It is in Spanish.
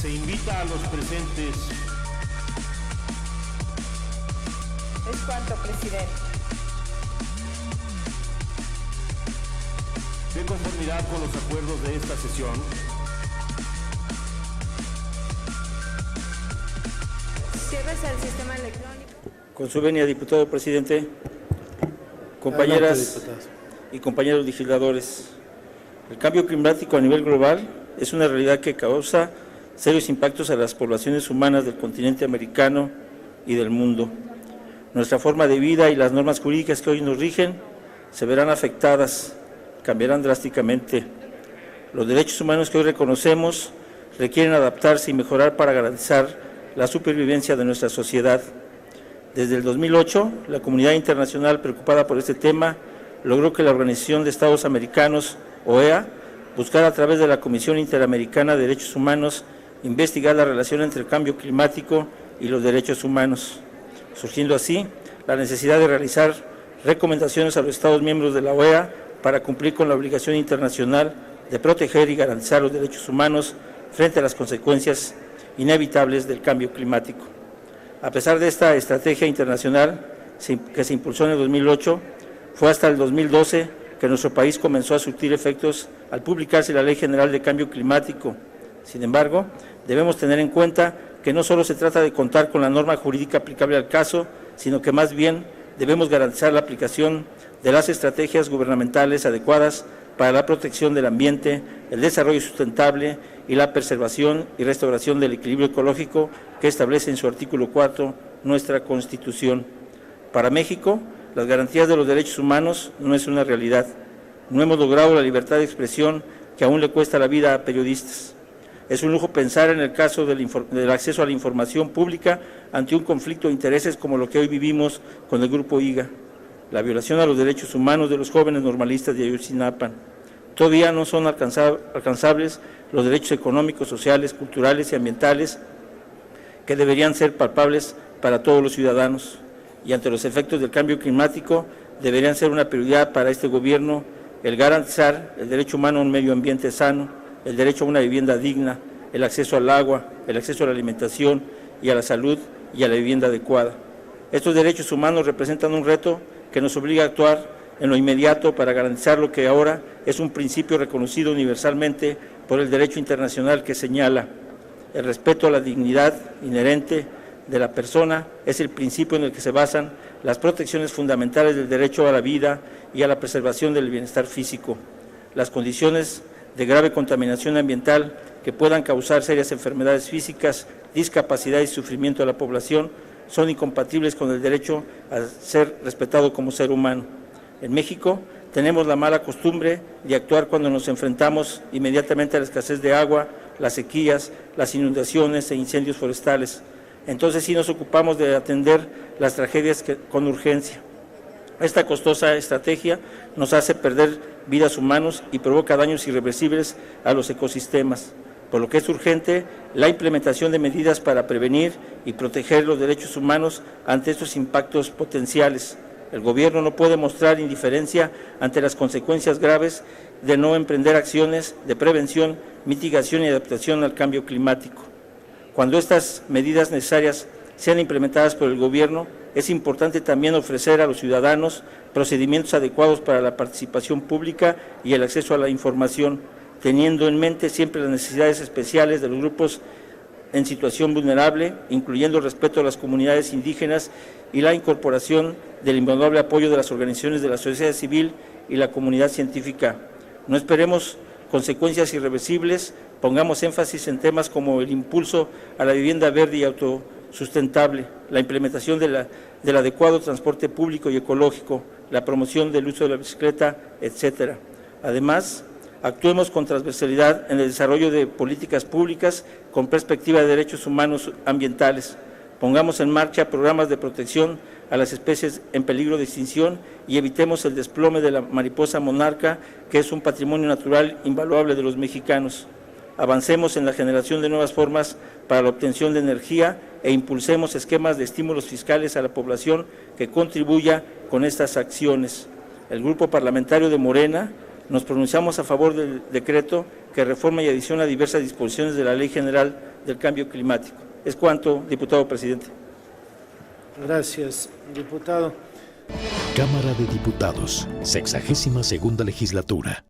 Se invita a los presentes. Es cuanto, presidente. De conformidad con los acuerdos de esta sesión, Cierres al sistema electrónico. Con su venia, diputado presidente, compañeras y compañeros legisladores, el cambio climático a nivel global es una realidad que causa serios impactos a las poblaciones humanas del continente americano y del mundo. Nuestra forma de vida y las normas jurídicas que hoy nos rigen se verán afectadas, cambiarán drásticamente. Los derechos humanos que hoy reconocemos requieren adaptarse y mejorar para garantizar la supervivencia de nuestra sociedad. Desde el 2008, la comunidad internacional preocupada por este tema logró que la Organización de Estados Americanos, OEA, buscara a través de la Comisión Interamericana de Derechos Humanos investigar la relación entre el cambio climático y los derechos humanos, surgiendo así la necesidad de realizar recomendaciones a los Estados miembros de la OEA para cumplir con la obligación internacional de proteger y garantizar los derechos humanos frente a las consecuencias inevitables del cambio climático. A pesar de esta estrategia internacional que se impulsó en el 2008, fue hasta el 2012 que nuestro país comenzó a surtir efectos al publicarse la Ley General de Cambio Climático. Sin embargo, debemos tener en cuenta que no solo se trata de contar con la norma jurídica aplicable al caso, sino que más bien debemos garantizar la aplicación de las estrategias gubernamentales adecuadas para la protección del ambiente, el desarrollo sustentable y la preservación y restauración del equilibrio ecológico que establece en su artículo 4 nuestra Constitución. Para México, las garantías de los derechos humanos no es una realidad. No hemos logrado la libertad de expresión que aún le cuesta la vida a periodistas. Es un lujo pensar en el caso del acceso a la información pública ante un conflicto de intereses como lo que hoy vivimos con el Grupo IGA, la violación a los derechos humanos de los jóvenes normalistas de Ayotzinapa. Todavía no son alcanzables los derechos económicos, sociales, culturales y ambientales que deberían ser palpables para todos los ciudadanos, y ante los efectos del cambio climático deberían ser una prioridad para este gobierno el garantizar el derecho humano a un medio ambiente sano, el derecho a una vivienda digna, el acceso al agua, el acceso a la alimentación y a la salud y a la vivienda adecuada. Estos derechos humanos representan un reto que nos obliga a actuar en lo inmediato para garantizar lo que ahora es un principio reconocido universalmente por el derecho internacional que señala el respeto a la dignidad inherente de la persona, es el principio en el que se basan las protecciones fundamentales del derecho a la vida y a la preservación del bienestar físico. Las condiciones de grave contaminación ambiental que puedan causar serias enfermedades físicas, discapacidad y sufrimiento a la población son incompatibles con el derecho a ser respetado como ser humano. En México tenemos la mala costumbre de actuar cuando nos enfrentamos inmediatamente a la escasez de agua, las sequías, las inundaciones e incendios forestales. Entonces sí nos ocupamos de atender las tragedias con urgencia. Esta costosa estrategia nos hace perder vidas humanas y provoca daños irreversibles a los ecosistemas, por lo que es urgente la implementación de medidas para prevenir y proteger los derechos humanos ante estos impactos potenciales. El gobierno no puede mostrar indiferencia ante las consecuencias graves de no emprender acciones de prevención, mitigación y adaptación al cambio climático. Cuando estas medidas necesarias sean implementadas por el gobierno, es importante también ofrecer a los ciudadanos procedimientos adecuados para la participación pública y el acceso a la información, teniendo en mente siempre las necesidades especiales de los grupos en situación vulnerable, incluyendo el respeto a las comunidades indígenas y la incorporación del invaluable apoyo de las organizaciones de la sociedad civil y la comunidad científica. No esperemos consecuencias irreversibles, pongamos énfasis en temas como el impulso a la vivienda verde y autosustentable, la implementación del adecuado transporte público y ecológico, la promoción del uso de la bicicleta, etcétera. Además, actuemos con transversalidad en el desarrollo de políticas públicas con perspectiva de derechos humanos ambientales. Pongamos en marcha programas de protección a las especies en peligro de extinción y evitemos el desplome de la mariposa monarca, que es un patrimonio natural invaluable de los mexicanos. Avancemos en la generación de nuevas formas para la obtención de energía e impulsemos esquemas de estímulos fiscales a la población que contribuya con estas acciones. El Grupo Parlamentario de Morena nos pronunciamos a favor del decreto que reforma y adiciona diversas disposiciones de la Ley General del cambio climático. Es cuanto, diputado presidente. Gracias, diputado. Cámara de Diputados, 62ª legislatura.